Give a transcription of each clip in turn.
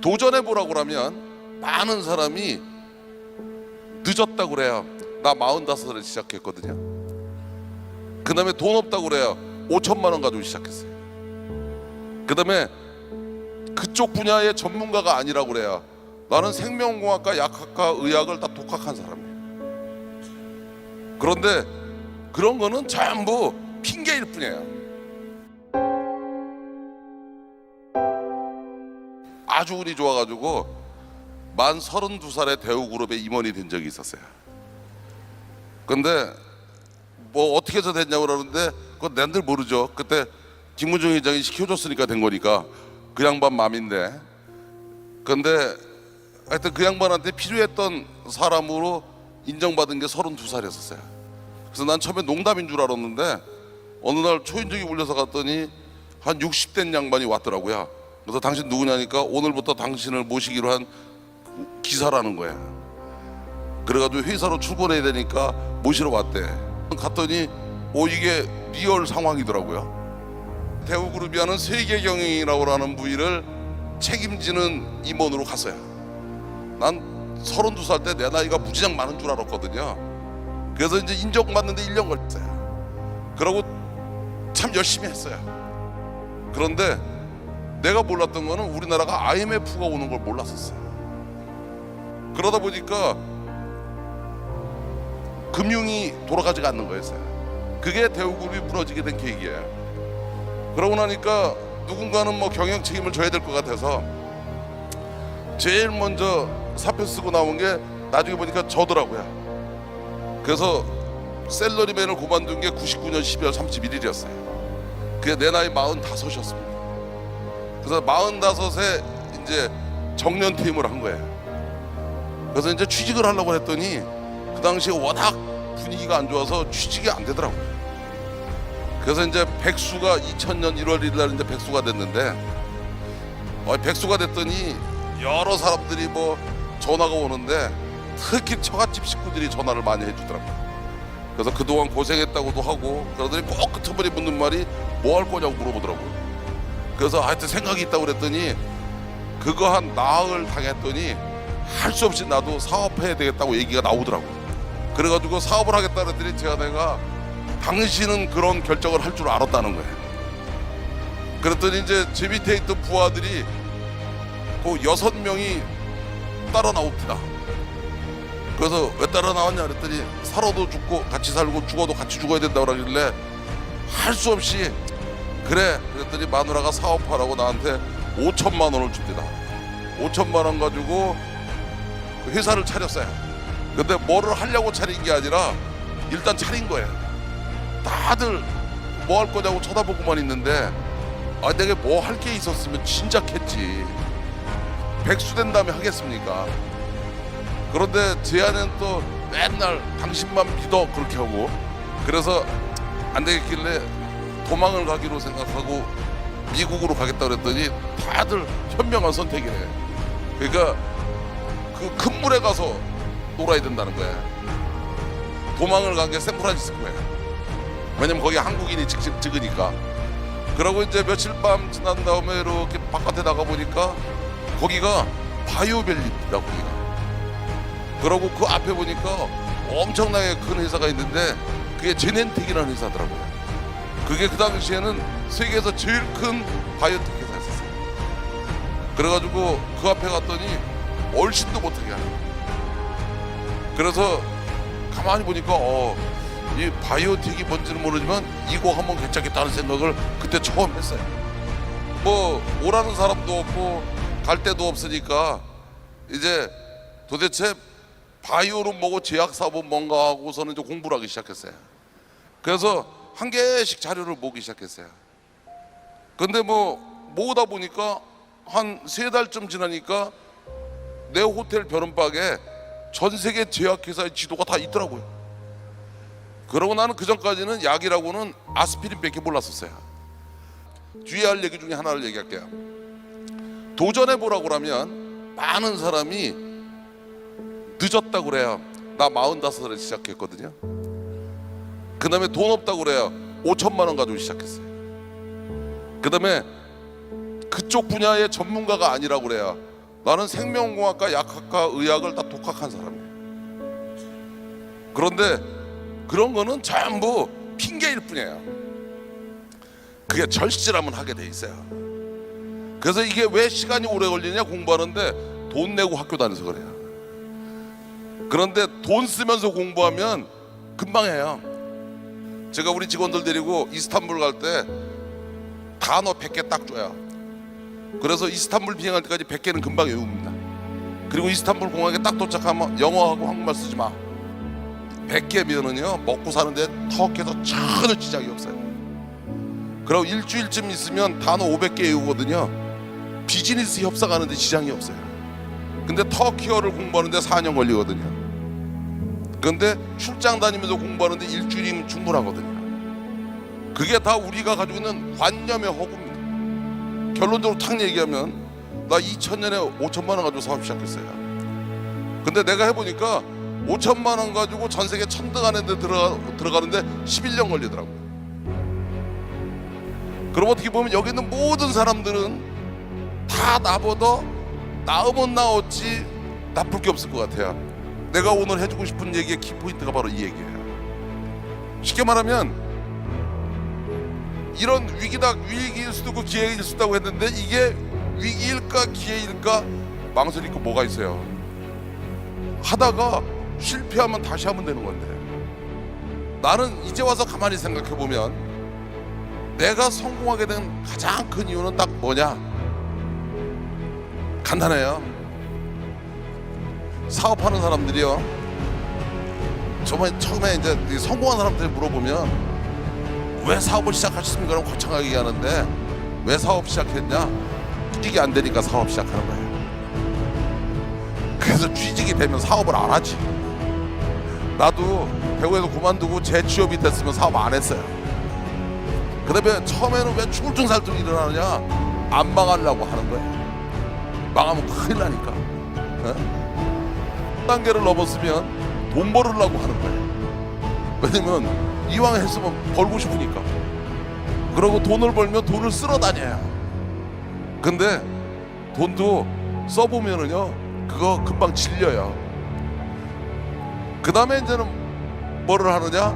도전해보라고 그러면 많은 사람이 늦었다고 그래요. 나 45살에 시작했거든요. 그 다음에 돈 없다고 그래요. 5천만 원 가지고 시작했어요. 그 다음에 그쪽 분야의 전문가가 아니라고 그래요. 나는 생명공학과, 약학과, 의학을 다 독학한 사람이에요. 그런데 그런 거는 전부 핑계일 뿐이에요. 아주 운이 좋아가지고 만 32살에 대우그룹에 임원이 된 적이 있었어요. 근데 뭐 어떻게 해서 됐냐고 그러는데 그건 난들 모르죠. 그때 김무중 회장이 시켜줬으니까 된 거니까 그 양반 맘인데. 근데 하여튼 그 양반한테 필요했던 사람으로 인정받은 게 32살이었어요. 그래서 난 처음에 농담인 줄 알았는데 어느 날 초인종이 울려서 갔더니 한 60된 양반이 왔더라고요. 그래서 당신 누구냐니까 오늘부터 당신을 모시기로 한 기사라는 거야. 그래가지고 회사로 출근해야 되니까 모시러 왔대. 갔더니 이게 리얼 상황이더라고요. 대우그룹이 하는 세계경영이라고 하는 부위를 책임지는 임원으로 갔어요. 난 32살 때 내 나이가 무지장 많은 줄 알았거든요. 그래서 이제 인정받는데 1년 걸렸어요. 그러고 참 열심히 했어요. 그런데 내가 몰랐던 거는 우리나라가 IMF가 오는 걸 몰랐었어요. 그러다 보니까 금융이 돌아가지가 않는 거였어요. 그게 대우그룹이 무너지게 된 계기예요. 그러고 나니까 누군가는 뭐 경영 책임을 져야 될 것 같아서 제일 먼저 사표 쓰고 나온 게 나중에 보니까 저더라고요. 그래서 셀러리맨을 그만둔 게 99년 12월 31일이었어요. 그게 내 나이 45이었습니다. 그래서 45에 이제 정년 퇴임을 한 거예요. 그래서 이제 취직을 하려고 했더니 그 당시에 워낙 분위기가 안 좋아서 취직이 안 되더라고요. 그래서 이제 백수가 2000년 1월 1일 날 이제 백수가 됐는데 백수가 됐더니 여러 사람들이 뭐 전화가 오는데 특히 처갓집 식구들이 전화를 많이 해주더라고요. 그래서 그동안 고생했다고도 하고 그러더니 꼭 끝머리 묻는 말이 뭐 할 거냐고 물어보더라고요. 그래서 하여튼 생각이 있다고 그랬더니 그거 한 나흘 당했더니 할 수 없이 나도 사업해야 되겠다고 얘기가 나오더라고요. 그래가지고 사업을 하겠다 그랬더니 내가 당신은 그런 결정을 할 줄 알았다는 거예요. 그랬더니 이제 제 밑에 있던 부하들이 그 6명이 따라 나옵니다. 그래서 왜 따라 나왔냐 그랬더니 살아도 죽고 같이 살고 죽어도 같이 죽어야 된다고 그러길래 할 수 없이 그래 그랬더니 마누라가 사업하라고 나한테 5천만 원을 줍니다. 5천만 원 가지고 회사를 차렸어요. 근데 뭐를 하려고 차린 게 아니라 일단 차린 거예요. 다들 뭐 할 거냐고 쳐다보고만 있는데 내가 뭐 할 게 있었으면 진작 했지. 백수 된 다음에 하겠습니까? 그런데 제 안에는 또 맨날 당신만 믿어 그렇게 하고 그래서 안 되겠길래 도망을 가기로 생각하고 미국으로 가겠다 그랬더니 다들 현명한 선택이래. 그러니까 그 큰 물에 가서 놀아야 된다는 거야. 도망을 간 게 샌프란시스코예요. 왜냐면 거기 한국인이 직접 찍으니까. 그러고 이제 며칠 밤 지난 다음에 이렇게 바깥에 나가 보니까 거기가 바이오벨리입니다. 거기가. 그러고 그 앞에 보니까 엄청나게 큰 회사가 있는데 그게 제넨텍이라는 회사더라고요. 그게 그 당시에는 세계에서 제일 큰 바이오텍 회사였어요. 그래가지고 그 앞에 갔더니 얼씬도 못하게 하는 거예요. 그래서 가만히 보니까 이 바이오텍이 뭔지는 모르지만 이거 한번 괜찮겠다는 생각을 그때 처음 했어요. 뭐 오라는 사람도 없고 갈 데도 없으니까 이제 도대체 바이오는 뭐고 제약사업은 뭔가 하고서는 이제 공부를 하기 시작했어요. 그래서 한 개씩 자료를 모으기 시작했어요. 근데 뭐 모으다 보니까 한 3달쯤 지나니까 내 호텔 벼른박에 전 세계 제약회사의 지도가 다 있더라고요. 그러고 나는 그 전까지는 약이라고는 아스피린밖에 몰랐었어요. 뒤에 할 얘기 중에 하나를 얘기할게요. 도전해보라고 그러면 많은 사람이 늦었다고 그래요. 나 45살에 시작했거든요. 그 다음에 돈 없다고 그래요. 5천만 원 가지고 시작했어요. 그 다음에 그쪽 분야의 전문가가 아니라고 그래요. 나는 생명공학과, 약학과, 의학을 다 독학한 사람이에요. 그런데 그런 거는 전부 핑계일 뿐이에요. 그게 절실하면 하게 돼 있어요. 그래서 이게 왜 시간이 오래 걸리냐, 공부하는데 돈 내고 학교 다녀서 그래요. 그런데 돈 쓰면서 공부하면 금방 해요. 제가 우리 직원들 데리고 이스탄불 갈 때 단어 100개 딱 줘요. 그래서 이스탄불 비행할 때까지 100개는 금방 외웁니다. 그리고 이스탄불 공항에 딱 도착하면 영어하고 한국말 쓰지 마. 100개면은요 먹고 사는데 터키에서 전혀 지장이 없어요. 그리고 일주일쯤 있으면 단어 500개 외우거든요. 비즈니스 협상하는데 지장이 없어요. 근데 터키어를 공부하는데 4년 걸리거든요. 그런데 출장 다니면서 공부하는데 일주일이면 충분하거든요. 그게 다 우리가 가지고 있는 관념의 허구입니다. 결론적으로 탁 얘기하면 나 2000년에 5천만 원 가지고 사업 시작했어요. 근데 내가 해보니까 5천만 원 가지고 전 세계 천등 안에 들어가는데 11년 걸리더라고요. 그럼 어떻게 보면 여기 있는 모든 사람들은 다 나보다 나으면 나었지 나쁠 게 없을 것 같아요. 내가 오늘 해주고 싶은 얘기의 키포인트가 바로 이 얘기예요. 쉽게 말하면 이런 위기일 수도 있고 기회일 수도 있다고 했는데 이게 위기일까 기회일까 망설일 거 뭐가 있어요. 하다가 실패하면 다시 하면 되는 건데, 나는 이제 와서 가만히 생각해 보면 내가 성공하게 된 가장 큰 이유는 딱 뭐냐? 간단해요. 사업하는 사람들이요, 처음에 이제 성공한 사람들 물어보면 왜 사업을 시작하셨습니까? 라고 거창하게 얘기하는데, 왜 사업 시작했냐? 취직이 안 되니까 사업 시작하는 거예요. 그래서 취직이 되면 사업을 안 하지. 나도 배우에서 그만두고 재취업이 됐으면 사업 안 했어요. 그 다음에 처음에는 왜 충울증 살증이 일어나느냐? 안 망하려고 하는 거예요. 망하면 큰일 나니까. 단계를 넘었으면 돈 벌으려고 하는 거예요. 왜냐면 이왕 했으면 벌고 싶으니까. 그러고 돈을 벌면 돈을 쓸어 다녀요. 근데 돈도 써보면은요 그거 금방 질려요. 그 다음에 이제는 뭐를 하느냐?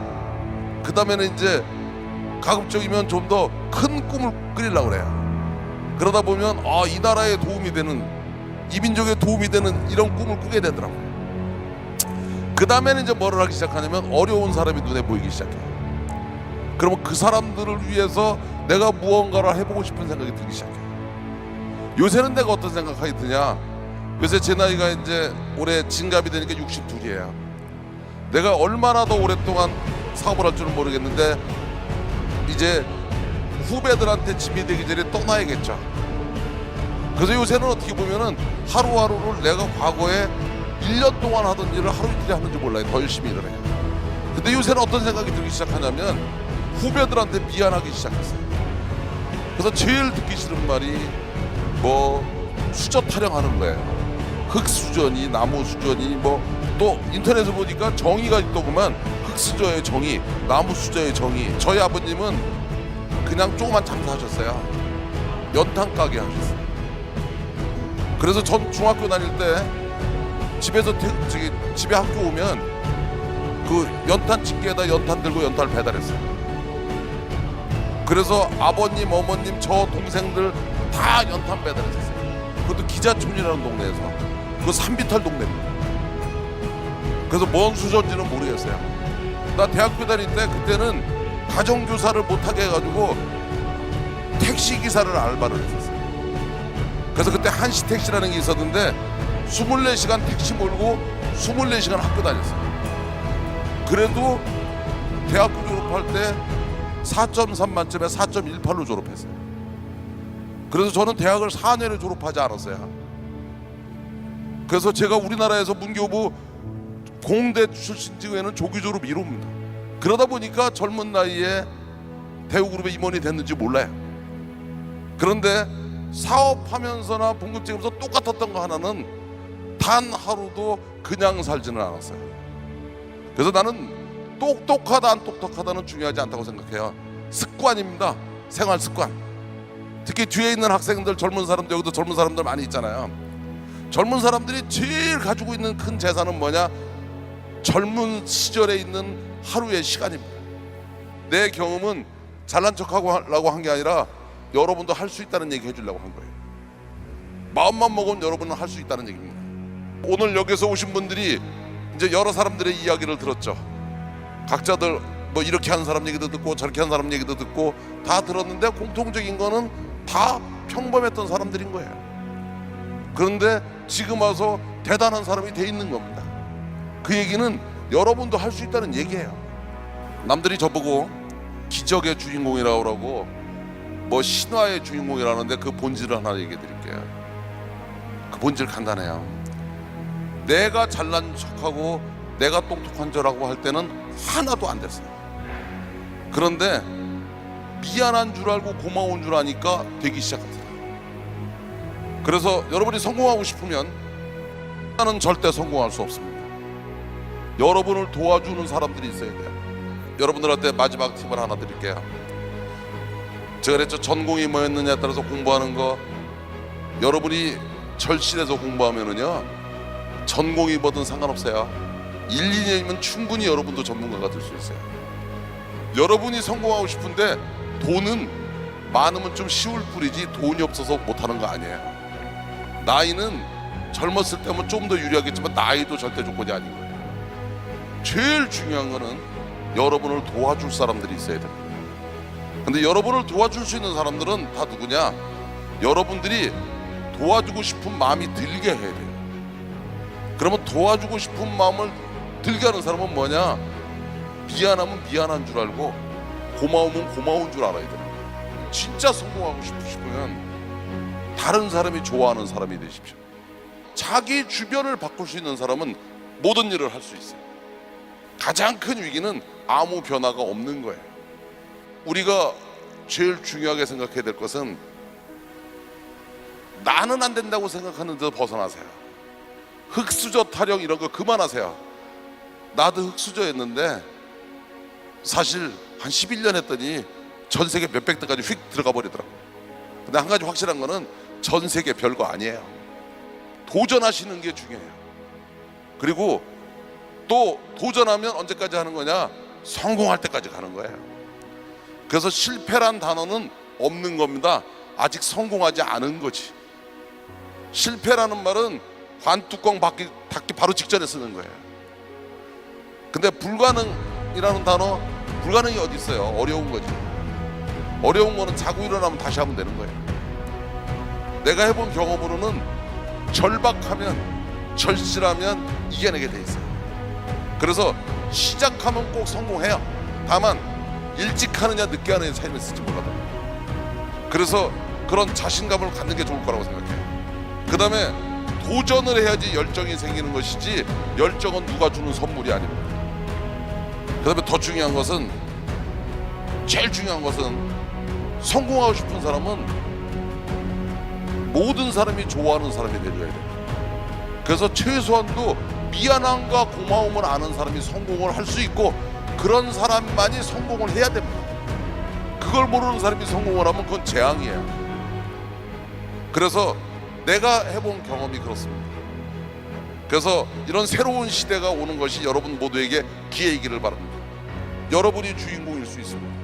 그 다음에는 이제 가급적이면 좀 더 큰 꿈을 꾸리려고 그래요. 그러다 보면 이 나라에 도움이 되는, 이 민족에 도움이 되는 이런 꿈을 꾸게 되더라고요. 그 다음에는 이제 뭐를 하기 시작하냐면 어려운 사람이 눈에 보이기 시작해요. 그러면 그 사람들을 위해서 내가 무언가를 해보고 싶은 생각이 들기 시작해요. 요새는 내가 어떤 생각이 드냐? 요새 제 나이가 이제 올해 진갑이 되니까 62이에요. 내가 얼마나 더 오랫동안 사업을 할 줄은 모르겠는데 이제 후배들한테 짐이 되기 전에 떠나야겠죠. 그래서 요새는 어떻게 보면은 하루하루를 내가 과거에 1년 동안 하던 일을 하루 이틀에 하는지 몰라요. 더 열심히 일을 해요. 근데 요새는 어떤 생각이 들기 시작하냐면 후배들한테 미안하기 시작했어요. 그래서 제일 듣기 싫은 말이 뭐 수저 타령하는 거예요. 흙수저니 나무수저니 뭐 또 인터넷에 보니까 정의가 있더구만. 흙수저의 정의, 나무수저의 정의. 저희 아버님은 그냥 조그만 장사하셨어요. 연탄 가게 하셨어요. 그래서 전 중학교 다닐 때 집에서 집에 학교 오면 그 연탄 집게에다 연탄 들고 연탄을 배달했어요. 그래서 아버님, 어머님, 저 동생들 다 연탄 배달했었어요. 그것도 기자촌이라는 동네에서. 그거 산비탈 동네입니다. 그래서 뭔 수저인지는 모르겠어요. 나 대학교 다닐 때 그때는 가정교사를 못하게 해가지고 택시기사를 알바를 했었어요. 그래서 그때 한시택시라는 게 있었는데 24시간 택시 몰고 24시간 학교 다녔어요. 그래도 대학교 졸업할 때 4.3 만점에 4.18로 졸업했어요. 그래서 저는 대학을 4년에 졸업하지 않았어요. 그래서 제가 우리나라에서 문교부 공대 출신 중에는 조기 졸업 1호입니다. 그러다 보니까 젊은 나이에 대우그룹에 임원이 됐는지 몰라요. 그런데 사업하면서나 봉급제하면서 똑같았던 거 하나는 단 하루도 그냥 살지는 않았어요. 그래서 나는 똑똑하다 안 똑똑하다는 중요하지 않다고 생각해요. 습관입니다. 생활 습관. 특히 뒤에 있는 학생들, 젊은 사람들, 여기도 젊은 사람들 많이 있잖아요. 젊은 사람들이 제일 가지고 있는 큰 재산은 뭐냐? 젊은 시절에 있는 하루의 시간입니다. 내 경험은 잘난 척하고 하려고 한 게 아니라 여러분도 할 수 있다는 얘기 해주려고 한 거예요. 마음만 먹으면 여러분은 할 수 있다는 얘기입니다. 오늘 여기서 오신 분들이 이제 여러 사람들의 이야기를 들었죠. 각자들 뭐 이렇게 하는 사람 얘기도 듣고 저렇게 하는 사람 얘기도 듣고 다 들었는데 공통적인 거는 다 평범했던 사람들인 거예요. 그런데 지금 와서 대단한 사람이 돼 있는 겁니다. 그 얘기는 여러분도 할 수 있다는 얘기예요. 남들이 저보고 기적의 주인공이라고 그러고 뭐 신화의 주인공이라는데 그 본질을 하나 얘기해 드릴게요. 그 본질 간단해요. 내가 잘난 척하고 내가 똑똑한 줄라고 할 때는 하나도 안 됐어요. 그런데 미안한 줄 알고 고마운 줄 아니까 되기 시작합니다. 그래서 여러분이 성공하고 싶으면 나는 절대 성공할 수 없습니다. 여러분을 도와주는 사람들이 있어야 돼요. 여러분들한테 마지막 팁을 하나 드릴게요. 제가 그랬죠. 전공이 뭐였느냐에 따라서 공부하는 거, 여러분이 절실해서 공부하면은요 전공이 뭐든 상관없어요. 1, 2년이면 충분히 여러분도 전문가가 될 수 있어요. 여러분이 성공하고 싶은데 돈은 많으면 좀 쉬울 뿐이지 돈이 없어서 못하는 거 아니에요. 나이는 젊었을 때면 좀 더 유리하겠지만 나이도 절대 조건이 아닌 거예요. 제일 중요한 거는 여러분을 도와줄 사람들이 있어야 됩니다. 근데 여러분을 도와줄 수 있는 사람들은 다 누구냐? 여러분들이 도와주고 싶은 마음이 들게 해야 돼요. 그러면 도와주고 싶은 마음을 들게 하는 사람은 뭐냐? 미안하면 미안한 줄 알고 고마우면 고마운 줄 알아야 돼요. 진짜 성공하고 싶으시면 다른 사람이 좋아하는 사람이 되십시오. 자기 주변을 바꿀 수 있는 사람은 모든 일을 할 수 있어요. 가장 큰 위기는 아무 변화가 없는 거예요. 우리가 제일 중요하게 생각해야 될 것은 나는 안 된다고 생각하는 데서 벗어나세요. 흙수저 타령 이런 거 그만하세요. 나도 흙수저였는데 사실 한 11년 했더니 전 세계 몇백 대까지 휙 들어가 버리더라고요. 근데 한 가지 확실한 거는 전 세계 별거 아니에요. 도전하시는 게 중요해요. 그리고 또 도전하면 언제까지 하는 거냐? 성공할 때까지 가는 거예요. 그래서 실패란 단어는 없는 겁니다. 아직 성공하지 않은 거지. 실패라는 말은 관뚜껑 닫기 바로 직전에 쓰는 거예요. 근데 불가능이라는 단어, 불가능이 어디 있어요? 어려운 거지. 어려운 거는 자고 일어나면 다시 하면 되는 거예요. 내가 해본 경험으로는 절박하면, 절실하면 이겨내게 돼 있어요. 그래서 시작하면 꼭 성공해요. 다만 일찍 하느냐 늦게 하느냐 차이는 있을지 몰라도. 그래서 그런 자신감을 갖는 게 좋을 거라고 생각해요. 그 다음에 도전을 해야지 열정이 생기는 것이지 열정은 누가 주는 선물이 아닙니다. 그 다음에 더 중요한 것은, 제일 중요한 것은 성공하고 싶은 사람은 모든 사람이 좋아하는 사람이 되줘야 돼요. 그래서 최소한도 미안함과 고마움을 아는 사람이 성공을 할 수 있고 그런 사람만이 성공을 해야 됩니다. 그걸 모르는 사람이 성공을 하면 그건 재앙이에요. 그래서 내가 해본 경험이 그렇습니다. 그래서 이런 새로운 시대가 오는 것이 여러분 모두에게 기회이기를 바랍니다. 여러분이 주인공일 수 있습니다.